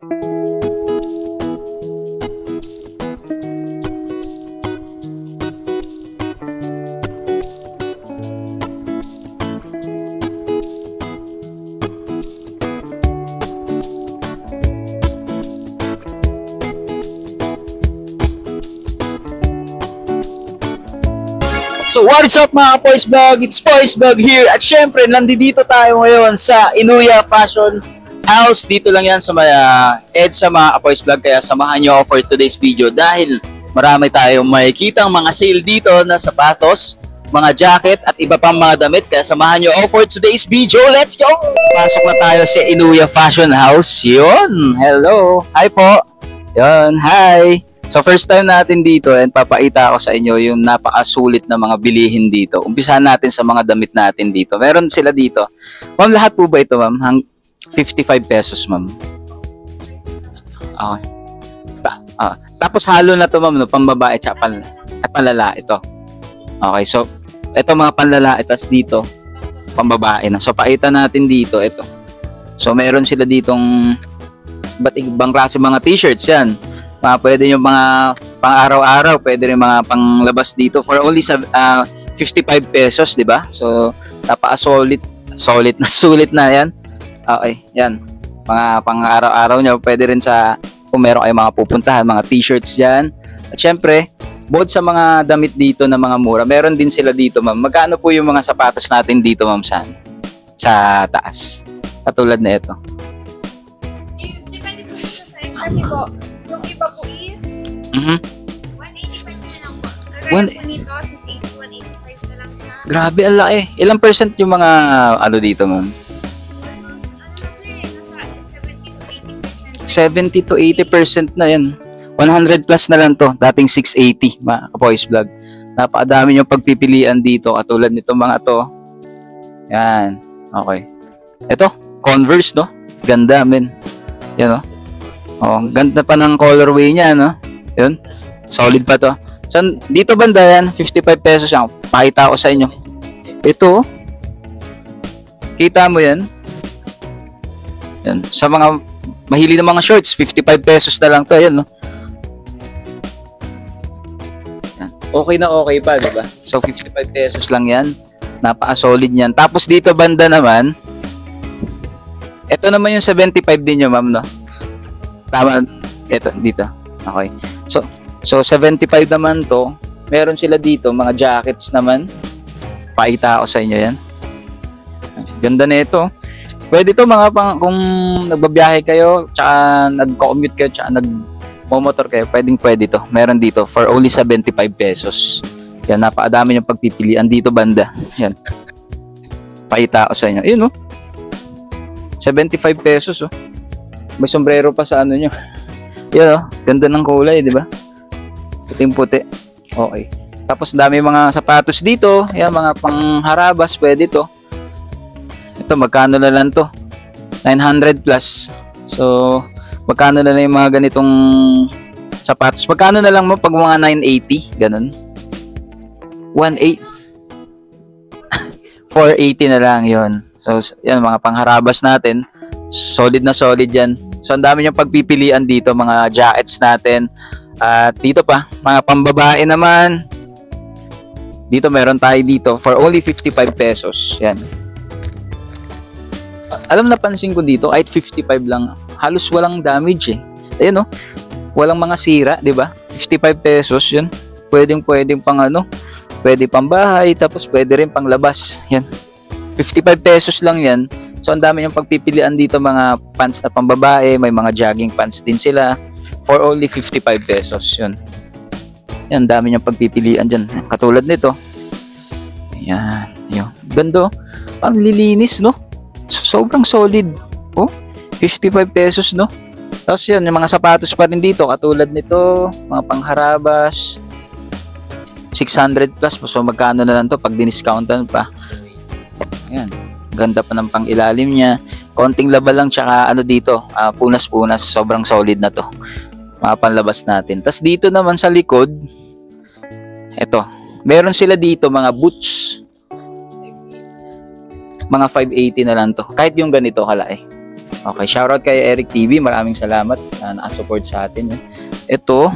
So what's up mga Poise Vlog? It's Poise Vlog here. At syempre, nandito tayo ngayon sa Inuya Fashion House. Dito lang yan sa may EDSA mga Poise Vlog. Kaya samahan nyo ako for today's video. Dahil marami tayong makikitang mga sale dito na sapatos, mga jacket at iba pang mga damit. Kaya samahan nyo ako for today's video. Let's go! Pasok na tayo sa Inuya Fashion House. Yun! Hello! Hi po! Yun! Hi! So first time natin dito and papakita ko sa inyo yung napakasulit na mga bilihin dito. Umpisahan natin sa mga damit natin dito. Meron sila dito. Ma'am, lahat po ba ito, ma'am? 55 pesos, ma'am. Okay. Tapos halo na to, ma'am, no? Pambabae at panlala ito. Okay, so ito mga panlalaki, tapos dito pambabae na. So pakita natin dito ito. So meron sila ditong ba't ibang klase mga t-shirts yan. Pwede yung mga pang-araw-araw, pwede rin mga panglabas dito for only 55 pesos, di ba? So, sulit na yan. Okay, yan. Mga pang-araw-araw nyo, pwede rin sa, kung meron kayo mga pupuntahan, mga t-shirts dyan. At syempre, bukod sa mga damit dito na mga mura, meron din sila dito, ma'am. Magkano po yung mga sapatos natin dito, ma'am, sa taas? Katulad na ito. Depende po sa size po. Yung iba po is 185 na lang po. Kagaya po nito, 680, 185 na lang siya. Grabe, ang laki. Ilang percent yung mga ano dito, ma'am? Sir, nasa 70 to 80% na yan. 100 plus na lang to. Dating 680, mga Poise Vlog. Napakadami yung pagpipilian dito. Katulad nito mga to. Yan. Okay. Ito, Converse, no? Ganda, men. Yan, no? Oh, ganda pa ng colorway niya, no? Yun. Solid pa to. So, dito banda yan, 55 pesos yan. Pakita ko sa inyo. Ito, kita mo yan? Yan. Sa mga mahilig ng mga shorts, 55 pesos na lang to. Ayan, no? Yan. Okay na okay pa, diba? So, 55 pesos lang yan. Napaka-solid yan. Tapos dito banda naman, ito naman yung 75 din nyo, ma'am, no? Tama, ito, dito. Okay. So 75 naman to. Meron sila dito, mga jackets naman. Pakita ko sa inyo yan. Ganda na ito. Pwede to mga kung nagbabiyahe kayo, tsaka nag-commute kayo, tsaka nag-motor kayo, pwede to. Meron dito for only 75 pesos. Yan, napakadami yung pagpipilian dito banda. Yan. Pakita ko sa inyo. Yun, oh. 75 pesos, oh. May sombrero pa sa ano nyo. Yan, oh. Ganda ng kulay, di ba? Puting-puti. Okay. Tapos dami mga sapatos dito. Yan, mga pangharabas. Pwede to. Ito, magkano na lang to? 900 plus. So, magkano na lang yung mga ganitong sapatos? Magkano na lang mo pag mga 980? Ganun. 1.8. 480 na lang yon. So, yan, mga pangharabas natin. Solid na solid yan. So, ang dami niyang pagpipilian dito, mga jackets natin. At dito pa, mga pambabae naman. Dito, meron tayo dito for only 55 pesos. Yan. Alam, napansin ko dito, kahit 55 lang, halos walang damage eh. Ayun, no? Walang mga sira, di ba? 55 pesos, yun. Pwedeng pang ano, pwede pang bahay, tapos pwede rin pang labas. Yan. 55 pesos lang yan. So, ang dami yung pagpipilian dito, mga pants na pambabae, may mga jogging pants din sila for only 55 pesos. Yun. Yan, dami yung pagpipilian dyan. Katulad nito. Yan. Yun. Ganda. Ang lilinis, no? Sobrang solid. Oh, 55 pesos, no? Tapos yun, yung mga sapatos pa rin dito. Katulad nito, mga pangharabas. 600 plus. So, magkano na lang to pag diniscountan pa. Ayan. Ganda pa ng pang-ilalim niya. Konting laba lang, tsaka ano dito, punas-punas. Sobrang solid na to. Mga panlabas natin. Tapos dito naman sa likod, eto, meron sila dito mga boots. Mga 580 na lang to. Kahit yung ganito kalaki. Okay, shoutout kay Eric TV. Maraming salamat na nakasupport sa atin. Ito,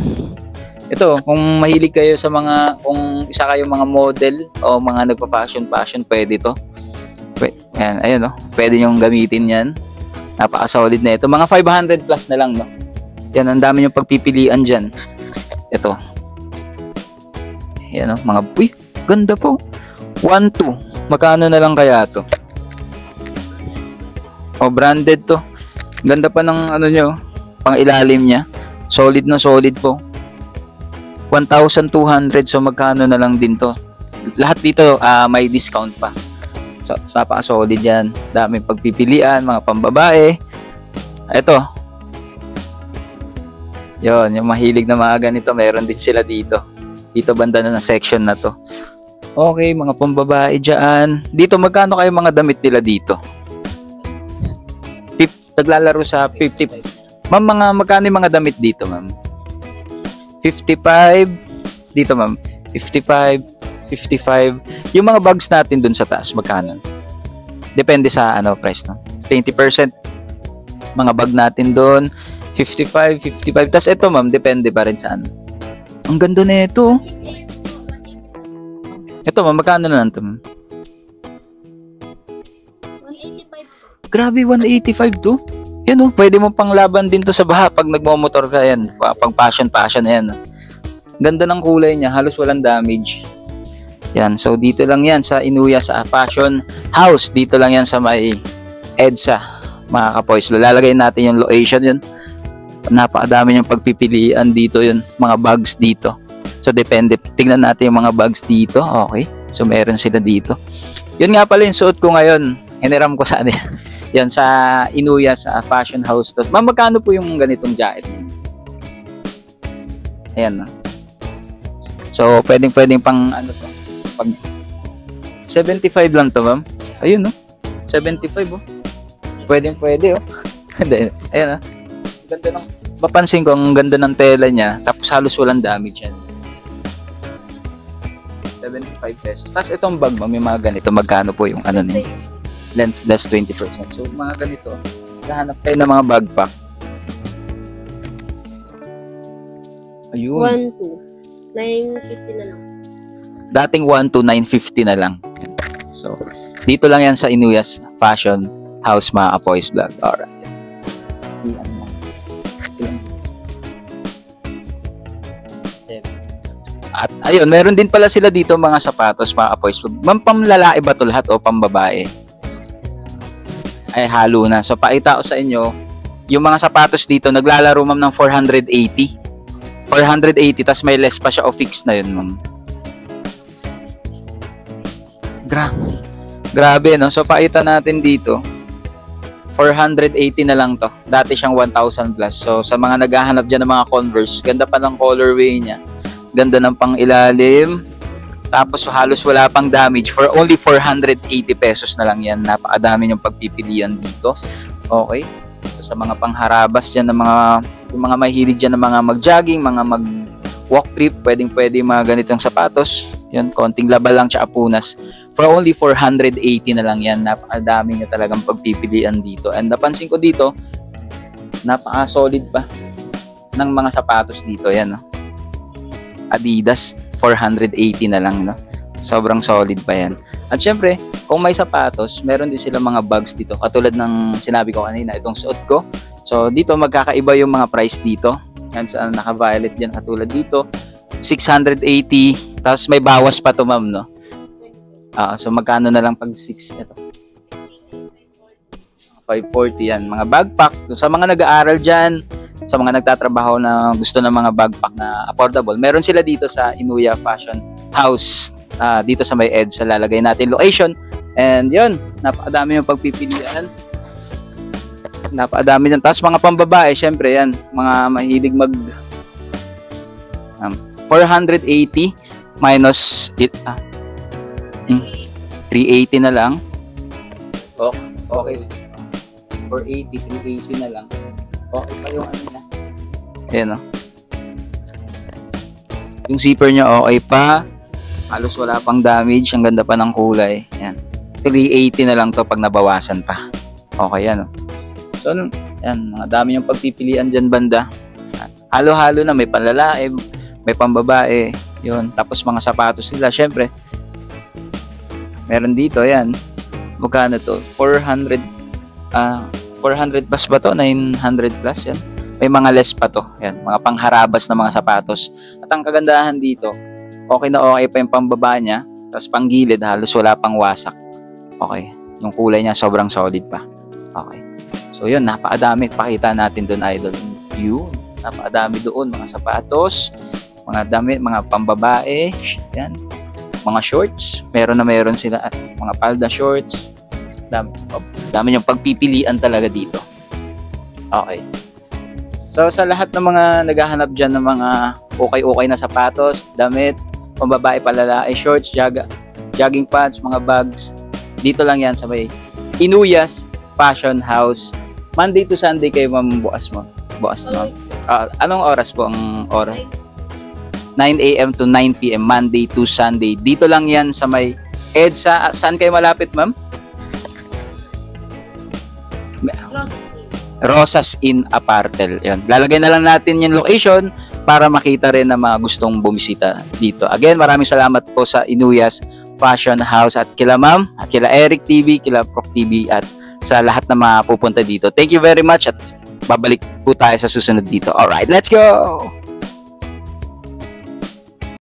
kung mahilig kayo sa mga, kung isa kayo mga model o mga nagpa-fashion, pwede to. Ayan, ayun, no? Pwede nyong gamitin yan. Napaka-solid na ito. Mga 500 plus na lang, no? Yan, ang dami yung pagpipilian dyan. Ito. Yan, no? Mga, uy, ganda po. 1-2. Magkano na lang kaya to? O, branded to. Ganda pa ng ano nyo, pang ilalim niya. Solid na solid po. 1,200. So, magkano na lang din to? Lahat dito may discount pa. So, napaka-solid yan. Daming pagpipilian, mga pambabae. Ito. Yon, yung mahilig na mga ganito, meron din sila dito. Dito banda na section na to. Okay, mga pambabae dyan. Dito, magkano kayo mga damit nila dito? Naglalaro sa 50. Ma'am, magkano yung mga damit dito, ma'am? 55. Dito, ma'am. 55. 55. Yung mga bags natin dun sa taas, magkano? Depende sa price, no? 20%. Mga bag natin dun. 55. Tapos ito, ma'am, depende pa rin sa ano. Ang ganda na ito. Ito, ma'am, magkano na lang ito, ma'am? 185. Grabe, 185 to. Yan, oh. Pwede mo pang laban din to sa baha pag nagmomotor ka, yan. Pang passion na yan. Ganda ng kulay niya. Halos walang damage. Yan, so dito lang yan sa Inuya sa Fashion House. Dito lang yan sa may EDSA, mga kapoys. Lalagay natin yung location yun. Napakadami yung pagpipilian dito yun. Mga bags dito. So depende. Tingnan natin yung mga bags dito. Okay. So meron sila dito. Yun nga pala yung suot ko ngayon. Hiniram ko sa yan sa Inuya sa Fashion House. Ma'am, magkano po yung ganitong jacket? Ayan na. So pwedeng pang ano to. Pag 75 lang to, ma'am. Ayun, no? 75, oh. Pwede, oh. Ayan, ah. Ganda ng, mapansin ko, ang ganda ng tela niya. Tapos halos walang damage yan. 75 pesos. Tapos itong bag, ma'am, yung mga ganito, magkano po yung ano niya? Less 20%. So, mga ganito, hahanap tayo ng mga backpack. Ayun. 1-2. 950 na lang. Dating 1,950 na lang. So, dito lang yan sa Inuyas Fashion House, mga Apoys Vlog. Alright. At ayun, meron din pala sila dito mga sapatos, mga Apoys Vlog. Ma'am, pamlalaki ba ito lahat o pambabae? Ay, halo na. So, pakita ko sa inyo, yung mga sapatos dito, naglalaro, ma'am, ng 480. 480, tas may less pa siya o fixed na yun, ma'am. Grabe, no? So, pakita natin dito. 480 na lang to. Dati siyang 1,000 plus. So, sa mga naghahanap dyan ng mga Converse, ganda pa ng colorway niya. Ganda ng pang ilalim. Tapos, halos wala pang damage. For only 480 pesos na lang yan. Napakadami yung pagpipilian dito. Okay. So, sa mga pangharabas dyan, yung mga mahilig dyan ng mga mag-jogging, mga mag-walk trip, pwede mga ganitong sapatos. Yun, konting laba lang tsaka punas. For only 480 na lang yan. Napakadami niya talagang pagpipilian dito. And napansin ko dito, napaka-solid pa ng mga sapatos dito. Yan, no? Adidas, 480 na lang. No? Sobrang solid pa yan. At syempre, kung may sapatos, meron din sila mga bags dito. Katulad ng sinabi ko kanina, itong suot ko. So, dito magkakaiba yung mga price dito. Yan, sa naka-violet dyan. Katulad dito, 680. Tapos may bawas pa to, ma'am, no? So magkano na lang pag 6 ito? 540 yan. Mga backpack. Sa mga nag-aaral dyan, sa mga nagtatrabaho na gusto ng mga backpack na affordable, meron sila dito sa Inuya Fashion House. Dito sa may EDSA, lalagay natin location. And yun, napakadami yung pagpipilian. Napakadami yan. Tapos mga pambabae, syempre yan, mga mahilig 480 minus 380 na lang. Okay. 480, 380 na lang. Okay pa yung ano na. Ayan, o. Yung zipper niya okay pa. Halos wala pang damage. Ang ganda pa ng kulay. Ayan. 380 na lang to pag nabawasan pa. Okay yan, o. So, yan, mga dami yung pagpipilian dyan banda. Halo-halo na, may panlalae, may pambabae, yun. Tapos mga sapatos nila, syempre, meron dito, yan. Magkano to? 400 plus ba to? 900 plus, yan. May mga less pa to, yan. Mga pangharabas na mga sapatos. At ang kagandahan dito, okay na okay pa yung pambaba niya, tapos panggilid, halos wala pang wasak. Okay, yung kulay niya sobrang solid pa. Okay. So yun, napakadami. Pakita natin doon, idol. Yun, napakadami doon. Mga sapatos, mga damit, mga pambabae, yan. Mga shorts, meron sila. At mga palda shorts. Dami yung pagpipilian talaga dito. Okay. So sa lahat ng mga naghahanap dyan ng mga okay na sapatos, damit, pambabae, palalae, shorts, jogging pants, mga bags, dito lang yan sa may Inuyas Fashion House. Monday to Sunday kayo, ma'am, bukas mo. Anong oras po ang oras? 9 a.m. to 9 p.m. Monday to Sunday. Dito lang yan sa may EDSA. Saan kayo malapit, ma'am? Rosas Inn Apartel. Yan. Lalagay na lang natin yung location para makita rin ng mga gustong bumisita dito. Again, maraming salamat po sa Inuyas Fashion House at kila ma'am, at kila Eric TV, kila Prof TV, at sa lahat na mga pupunta dito. Thank you very much at babalik po tayo sa susunod dito. Alright, let's go!